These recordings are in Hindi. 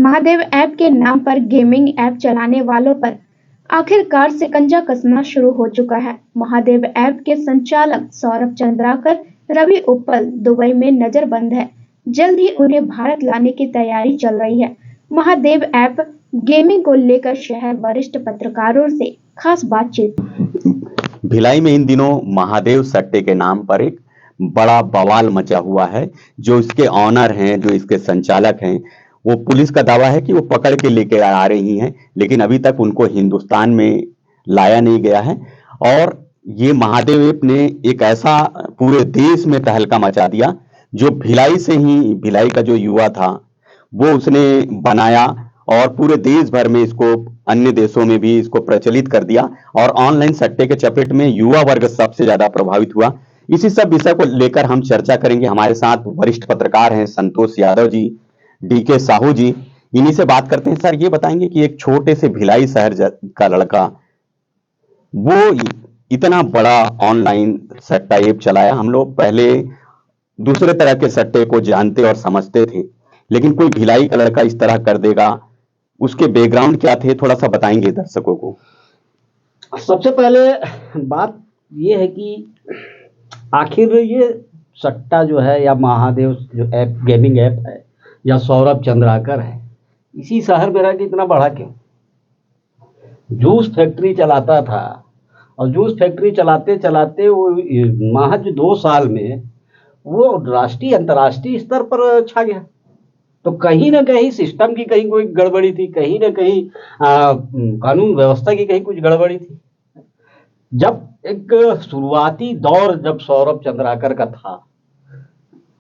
महादेव ऐप के नाम पर गेमिंग ऐप चलाने वालों पर आखिरकार शिकंजा कसना शुरू हो चुका है। महादेव ऐप के संचालक सौरभ चंद्राकर रवि उप्पल दुबई में नजरबंद है। जल्द ही उन्हें भारत लाने की तैयारी चल रही है। महादेव ऐप गेमिंग को लेकर शहर वरिष्ठ पत्रकारों से खास बातचीत। भिलाई में इन दिनों महादेव सट्टे के नाम पर एक बड़ा बवाल मचा हुआ है। जो इसके ऑनर हैं, जो इसके संचालक हैं, वो पुलिस का दावा है कि वो पकड़ के लेके आ रही हैं, लेकिन अभी तक उनको हिंदुस्तान में लाया नहीं गया है। और ये महादेव ऐप ने एक ऐसा पूरे देश में तहलका मचा दिया, जो भिलाई से ही, भिलाई का जो युवा था वो उसने बनाया और पूरे देश भर में इसको, अन्य देशों में भी इसको प्रचलित कर दिया। और ऑनलाइन सट्टे के चपेट में युवा वर्ग सबसे ज्यादा प्रभावित हुआ। इसी सब विषय को लेकर हम चर्चा करेंगे। हमारे साथ वरिष्ठ पत्रकार हैं संतोष यादव जी, डीके साहू जी। इन्हीं से बात करते हैं। सर, ये बताएंगे कि एक छोटे से भिलाई शहर का लड़का वो इतना बड़ा ऑनलाइन सट्टा ऐप चलाया। हम लोग पहले दूसरे तरह के सट्टे को जानते और समझते थे, लेकिन कोई भिलाई का लड़का इस तरह कर देगा, उसके बैकग्राउंड क्या थे, थोड़ा सा बताएंगे दर्शकों को। सबसे पहले बात ये है कि आखिर ये सट्टा जो है या महादेव जो ऐप, गेमिंग ऐप है, या सौरभ चंद्राकर है, इसी शहर में रह के इतना बढ़ा क्यों? जूस फैक्ट्री चलाता था और जूस फैक्ट्री चलाते चलाते वो महज 2 साल में वो राष्ट्रीय अंतर्राष्ट्रीय स्तर पर छा गया। तो कहीं ना कहीं सिस्टम की कहीं कोई गड़बड़ी थी, कहीं ना कहीं कानून व्यवस्था की कहीं कुछ गड़बड़ी थी। जब एक शुरुआती दौर जब सौरभ चंद्राकर का था,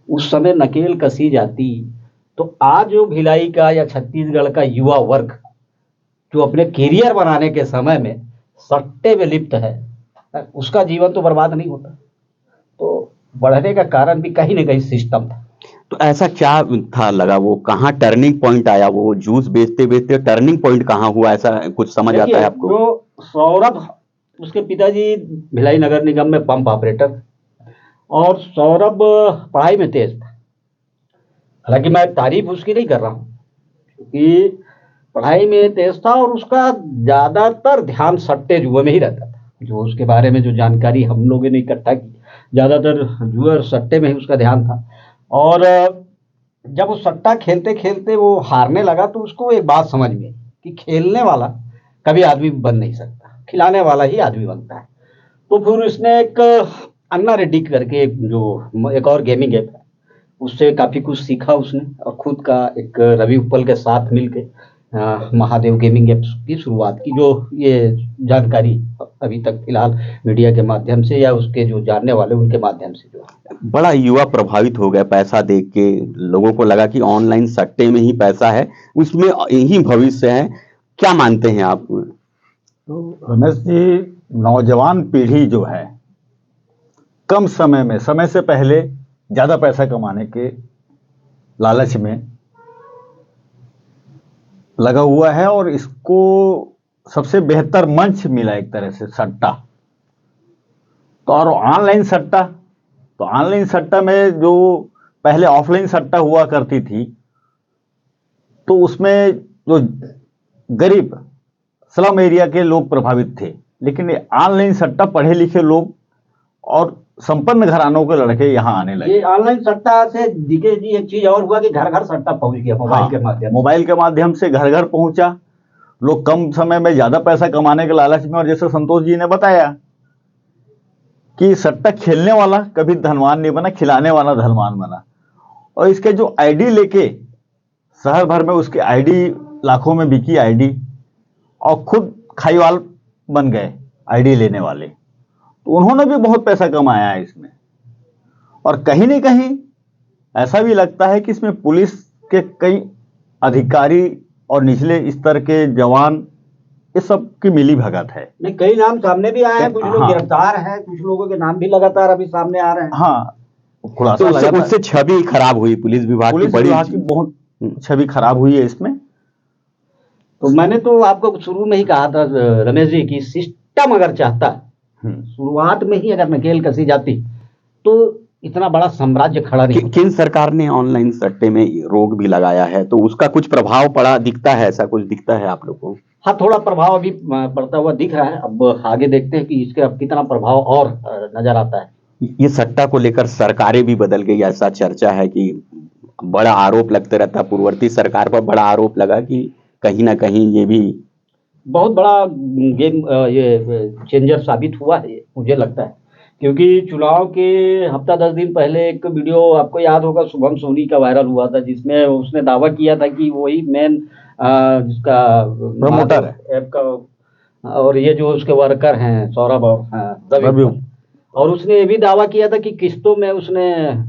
उस समय नकेल कसी जाती, तो आज जो भिलाई का या छत्तीसगढ़ का युवा वर्ग जो अपने कैरियर बनाने के समय में सट्टे में लिप्त है, उसका जीवन तो बर्बाद नहीं होता। तो बढ़ने का कारण भी कहीं ना कहीं सिस्टम था। तो ऐसा क्या था, लगा वो कहाँ टर्निंग पॉइंट आया? वो जूस बेचते बेचते टर्निंग पॉइंट कहाँ हुआ, ऐसा कुछ समझ आता है आपको? जो सौरभ, उसके पिताजी भिलाई नगर निगम में पंप ऑपरेटर, और सौरभ पढ़ाई में तेज था। हालांकि मैं तारीफ उसकी नहीं कर रहा हूँ, क्योंकि पढ़ाई में तेज था और उसका ज्यादातर ध्यान सट्टे जुए में ही रहता था। जो उसके बारे में जो जानकारी हम लोगों ने इकट्ठा की, ज्यादातर जुए और सट्टे में ही उसका ध्यान था। और जब वो सट्टा खेलते खेलते वो हारने लगा, तो उसको एक बात समझ में आई कि खेलने वाला कभी आदमी बन नहीं सकता, खिलाने वाला ही आदमी बनता है। तो फिर उसने एक अन्ना रेड्डी करके जो एक और गेमिंग ऐप है, उससे काफी कुछ सीखा उसने, और खुद का एक रवि उप्पल के साथ मिलकर महादेव गेमिंग ऐप की शुरुआत की। जो ये जानकारी अभी तक फिलहाल मीडिया के माध्यम से या उसके जो जानने वाले उनके माध्यम से जो है, बड़ा युवा प्रभावित हो गया पैसा देख के। लोगों को लगा कि ऑनलाइन सट्टे में ही पैसा है, उसमें यही भविष्य है। क्या मानते हैं आप? तो रमेश जी, नौजवान पीढ़ी जो है कम समय में, समय से पहले ज्यादा पैसा कमाने के लालच में लगा हुआ है, और इसको सबसे बेहतर मंच मिला एक तरह से सट्टा। तो और ऑनलाइन सट्टा, तो ऑनलाइन सट्टा में जो पहले ऑफलाइन सट्टा हुआ करती थी, तो उसमें जो गरीब स्लम एरिया के लोग प्रभावित थे, लेकिन ऑनलाइन सट्टा पढ़े लिखे लोग और संपन्न घरानों के लड़के यहाँ आने लगे। ये ऑनलाइन सट्टा से डीके जी एक चीज और हुआ कि घर घर सट्टा पहुंच गया मोबाइल के माध्यम से। मोबाइल के माध्यम से घर घर पहुंचा। लोग कम समय में ज्यादा पैसा कमाने के लालच में, और जैसे संतोष जी ने बताया कि सट्टा खेलने वाला कभी धनवान नहीं बना, खिलाने वाला धनवान बना। और इसके जो आईडी लेके शहर भर में उसकी आईडी लाखों में बिकी आईडी, और खुद खाईवाल बन गए आईडी लेने वाले। तो उन्होंने भी बहुत पैसा कमाया है इसमें। और कहीं ना कहीं ऐसा भी लगता है कि इसमें पुलिस के कई अधिकारी और निचले स्तर के जवान, इस सब की मिली भगत है। नहीं, कई नाम सामने भी आए हैं, कुछ लोग गिरफ्तार हैं, कुछ लोगों के नाम भी लगातार अभी सामने आ रहे हैं। हाँ, खुलासा तो उससे छवि खराब हुई, पुलिस विभाग की बहुत छवि खराब हुई है इसमें। तो मैंने तो आपको शुरू में ही कहा था रमेश जी कि सिस्टम अगर चाहता, शुरुआत में ही अगर नकेल कसी जाती, तो इतना बड़ा साम्राज्य खड़ा नहीं होता। केंद्र सरकार ने ऑनलाइन सट्टे में रोक भी लगाया है, तो उसका कुछ प्रभाव पड़ा दिखता है, ऐसा कुछ दिखता है आप लोगों को? हाँ, थोड़ा प्रभाव अभी पड़ता हुआ दिख रहा है। अब आगे देखते हैं कि इसके अब कितना प्रभाव और नजर आता है। ये सट्टा को लेकर सरकारें भी बदल गई, ऐसा चर्चा है कि बड़ा आरोप लगते रहता है, पूर्ववर्ती सरकार पर बड़ा आरोप लगा कि कहीं ना कहीं ये भी बहुत बड़ा गेम ये चेंजर साबित हुआ है, मुझे लगता है। क्योंकि चुनाव के हफ्ता 10 दिन पहले एक वीडियो आपको याद होगा, शुभम सोनी का वायरल हुआ था, जिसमें उसने दावा किया था कि वही मेन जिसका प्रमोटर है ऐप का, और ये जो उसके वर्कर हैं सौरभ और रवि, और उसने ये भी दावा किया था कि किस्तों में उसने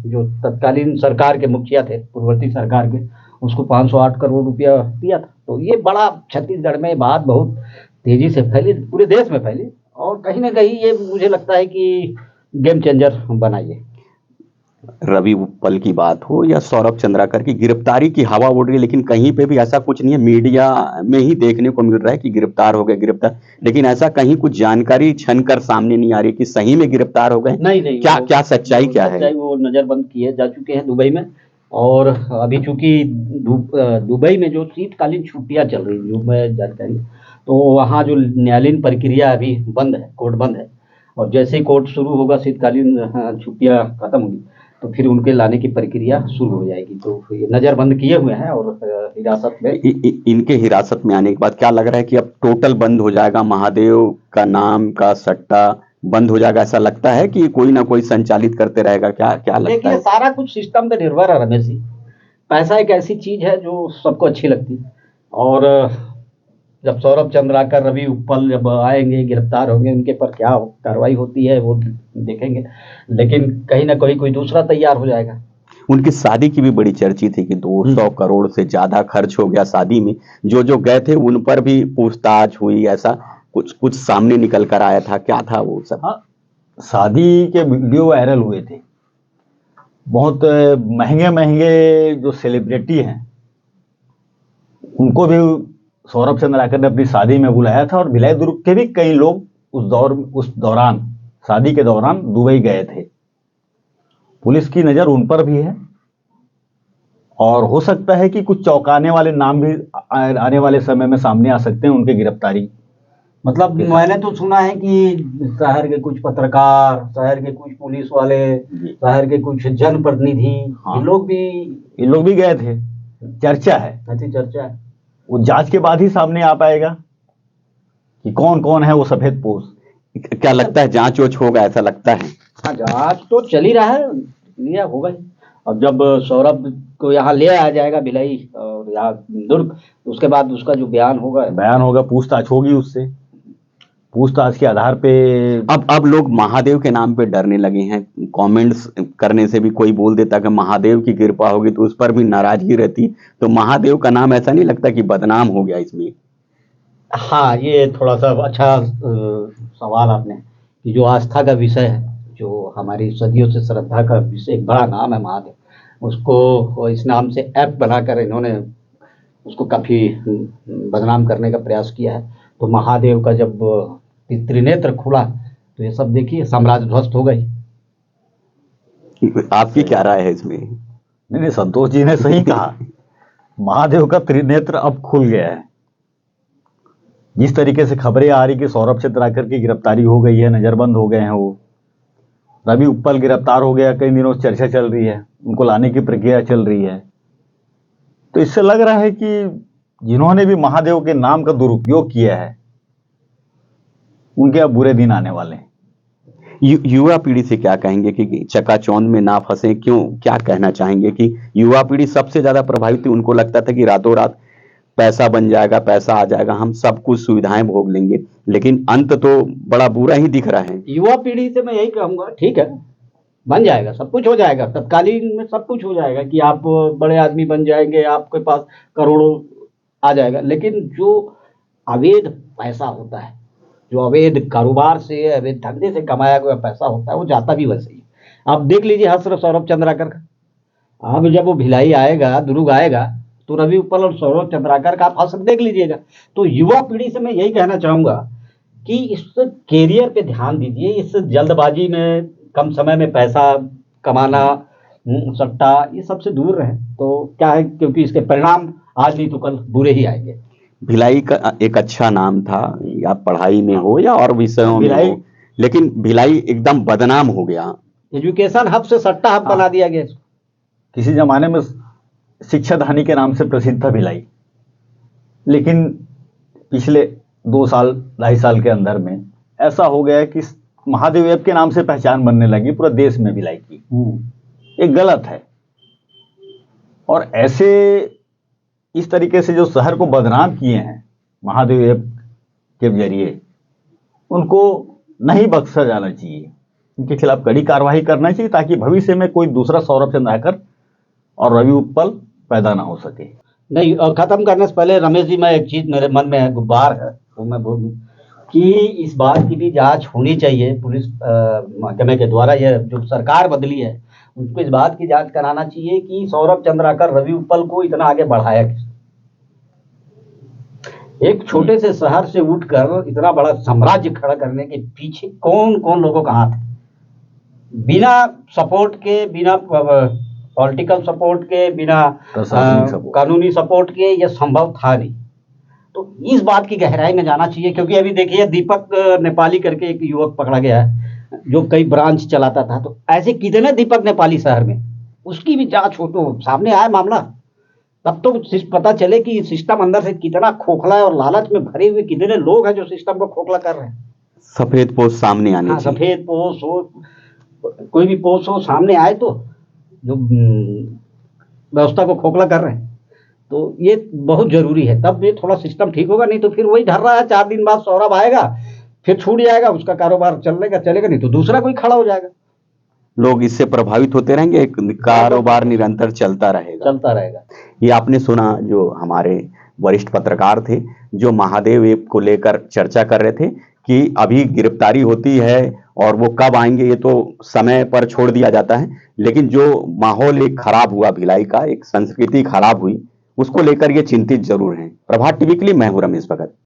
जो तत्कालीन सरकार के मुखिया थे, पूर्ववर्ती सरकार के, उसको 508 करोड़ रुपया दिया था। तो ये बड़ा छत्तीसगढ़ में बात बहुत तेजी से फैली, पूरे देश में फैली, और कहीं ना कहीं ये मुझे लगता है कि गेम चेंजर बना ये। रवि उपल की बात हो या सौरभ चंद्राकर की गिरफ्तारी की हवा उड़ रही है, लेकिन कहीं पे भी ऐसा कुछ नहीं है, मीडिया में ही देखने को मिल रहा है कि गिरफ्तार हो गए गिरफ्तार, लेकिन ऐसा कहीं कुछ जानकारी छनकर सामने नहीं आ रही कि सही में गिरफ्तार हो गए। नहीं, क्या क्या सच्चाई क्या है? वो नजरबंद किए जा चुके हैं दुबई में, और अभी चूंकि दुबई में जो शीतकालीन छुट्टियां चल रही, जो मैं जानकारी, तो वहाँ जो न्यायालयीन प्रक्रिया अभी बंद है, कोर्ट बंद है, और जैसे ही कोर्ट शुरू होगा, शीतकालीन छुट्टियां खत्म होगी, तो फिर उनके लाने की प्रक्रिया शुरू हो जाएगी। तो ये नजरबंद किए हुए हैं और हिरासत में। इनके हिरासत में आने के बाद क्या लग रहा है कि अब टोटल बंद हो जाएगा, महादेव का नाम का सट्टा बंद हो जाएगा, ऐसा लगता है कि कोई ना कोई संचालित करते रहेगा? क्या क्या लगता देखिए, है? सारा कुछ सिस्टम पे निर्भर है रमेश जी। पैसा एक ऐसी चीज है जो सबको अच्छी लगती है, और जब सौरभ चंद्राकर, रवि उपल जब आएंगे, गिरफ्तार होंगे, उनके पर क्या कार्रवाई होती है वो देखेंगे, लेकिन कहीं ना कहीं कोई दूसरा तैयार हो जाएगा। उनकी शादी की भी बड़ी चर्चित थी कि 200 करोड़ से ज्यादा खर्च हो गया शादी में, जो गए थे उन पर भी पूछताछ हुई, ऐसा कुछ कुछ सामने निकल कर आया था, क्या था वो सब? हाँ, शादी के वीडियो वायरल हुए थे, बहुत महंगे महंगे जो सेलिब्रिटी हैं उनको भी सौरभ चंद्राकर ने अपनी शादी में बुलाया था, और भिलाई दुर्ग के भी कई लोग उस दौरान, शादी के दौरान दुबई गए थे। पुलिस की नजर उन पर भी है, और हो सकता है कि कुछ चौंकाने वाले नाम भी आने वाले समय में सामने आ सकते हैं उनकी गिरफ्तारी। मतलब मैंने तो सुना है कि शहर के कुछ पत्रकार, शहर के कुछ पुलिस वाले, शहर के कुछ जनप्रतिनिधि, हाँ, ये लोग भी गए थे। चर्चा है, ऐसी चर्चा है। वो जांच के बाद ही सामने आ पाएगा कि कौन कौन है वो सफेद पोश। क्या लगता है जांच वोच होगा, ऐसा लगता है? हाँ, जांच तो चल ही रहा है, लिया होगा ही। अब जब सौरभ को यहाँ ले आ जाएगा भिलाई और यहाँ दुर्ग, उसके बाद उसका जो बयान होगा, पूछताछ होगी उससे, पूछताछ के आधार पे। अब लोग महादेव के नाम पे डरने लगे हैं, कमेंट्स करने से भी कोई बोल देता कि महादेव की कृपा होगी, तो उस पर भी नाराजगी रहती। तो महादेव का नाम ऐसा नहीं लगता कि बदनाम हो गया इसमें? हाँ, ये थोड़ा सा अच्छा सवाल आपने, कि जो आस्था का विषय है, जो हमारी सदियों से श्रद्धा का विषय, एक बड़ा नाम है महादेव, उसको इस नाम से ऐप बनाकर इन्होंने उसको काफी बदनाम करने का प्रयास किया है। तो महादेव का जब त्रिनेत्र खुला, तो ये सब देखिए, साम्राज्य ध्वस्त हो गई। आपकी क्या राय है इसमें? नहीं, संतोष जी ने सही कहा, महादेव का त्रिनेत्र अब खुल गया है। जिस तरीके से खबरें आ रही कि सौरभ चंद्राकर की गिरफ्तारी हो गई है, नजरबंद हो गए हैं वो, रवि उपल गिरफ्तार हो गया, कई दिनों से चर्चा चल रही है, उनको लाने की प्रक्रिया चल रही है, तो इससे लग रहा है कि जिन्होंने भी महादेव के नाम का दुरुपयोग किया है उनके अब बुरे दिन आने वाले हैं। युवा पीढ़ी से क्या कहेंगे कि चकाचौंध में ना फंसे? क्यों, क्या कहना चाहेंगे कि युवा पीढ़ी सबसे ज्यादा प्रभावित थी? उनको लगता था कि रातों रात पैसा बन जाएगा, पैसा आ जाएगा, हम सब कुछ सुविधाएं भोग लेंगे, लेकिन अंत तो बड़ा बुरा ही दिख रहा है। युवा पीढ़ी से मैं यही कहूंगा, ठीक है, बन जाएगा, सब कुछ हो जाएगा, तत्कालीन में सब कुछ हो जाएगा कि आप बड़े आदमी बन जाएंगे, आपके पास करोड़ों आ जाएगा, लेकिन जो अवैध पैसा होता है, जो अवैध कारोबार से, अवैध धंधे से कमाया गया पैसा होता है, वो जाता भी वैसे ही। आप देख लीजिए हसर सौरभ चंद्राकर का, अब जब वो भिलाई आएगा, दुर्ग आएगा, तो रवि उपल और सौरभ चंद्राकर का आप हसर देख लीजिएगा। तो युवा पीढ़ी से मैं यही कहना चाहूंगा कि इस कैरियर पे ध्यान दीजिए, इस जल्दबाजी में, कम समय में पैसा कमाना, सट्टा, ये सबसे दूर रहे तो क्या है, क्योंकि इसके परिणाम आज नहीं तो कल बुरे ही आएंगे। भिलाई का एक अच्छा नाम था, या पढ़ाई में हो या और विषयों में भिलाई- हो, लेकिन भिलाई एकदम बदनाम हो गया। एजुकेशन हब से सट्टा हब बना दिया गया इसको। किसी जमाने में शिक्षा धानी के नाम से प्रसिद्ध था भिलाई, लेकिन पिछले 2 साल 2.5 साल के अंदर में ऐसा हो गया है कि महादेव ऐप के नाम से पहचान बनने लगी पूरा देश में भिलाई की। ये गलत है। और ऐसे इस तरीके से जो शहर को बदनाम किए हैं महादेव ऐप के जरिए, उनको नहीं बख्शा जाना चाहिए, उनके खिलाफ कड़ी कार्रवाई करना चाहिए, ताकि भविष्य में कोई दूसरा सौरभ चंद्राकर और रवि उत्पल पैदा ना हो सके। नहीं, और खत्म करने से पहले रमेश जी, मैं एक चीज मेरे मन में है, गुब्बार है, वो मैं बोल दूं कि इस बात की भी जांच होनी चाहिए पुलिस महकमे के द्वारा। यह जो सरकार बदली है उनको इस बात की जांच कराना चाहिए कि सौरभ चंद्राकर रवि उत्पल को इतना आगे बढ़ाया किसने। एक छोटे से शहर से उठकर इतना बड़ा साम्राज्य खड़ा करने के पीछे कौन कौन लोगों का हाथ है। बिना सपोर्ट के, बिना पॉलिटिकल सपोर्ट के, बिना प्रशासनिक सपोर्ट। कानूनी सपोर्ट के यह संभव था नहीं। तो इस बात की गहराई में जाना चाहिए, क्योंकि अभी देखिए दीपक नेपाली करके एक युवक पकड़ा गया है जो कई ब्रांच चलाता था। तो ऐसे कितने दीपक नेपाली शहर में, उसकी भी जांच हो तो सामने आए मामला, तब तो पता चले कि सिस्टम अंदर से कितना खोखला है और लालच में भरे हुए कितने लोग हैं जो सिस्टम को खोखला कर रहे हैं। सफेद पोस्ट सामने आनी हाँ, चाहिए। सफेद पोस्ट हो, कोई भी पोस्ट हो, सामने आए तो जो व्यवस्था को खोखला कर रहे हैं, तो ये बहुत जरूरी है। तब ये थोड़ा सिस्टम ठीक होगा, नहीं तो फिर वही धर रहा है। 4 दिन बाद सौरभ आएगा, फिर छूट जाएगा, उसका कारोबार चलेगा, नहीं तो दूसरा कोई खड़ा हो जाएगा, लोग इससे प्रभावित होते रहेंगे, एक कारोबार निरंतर चलता रहेगा। ये आपने सुना, जो हमारे वरिष्ठ पत्रकार थे जो महादेव ऐप को लेकर चर्चा कर रहे थे कि अभी गिरफ्तारी होती है और वो कब आएंगे ये तो समय पर छोड़ दिया जाता है, लेकिन जो माहौल एक खराब हुआ भिलाई का, एक संस्कृति खराब हुई, उसको लेकर ये चिंतित जरूर हैं। प्रभात टीवी के लिए मैं हूं रमेश भगत।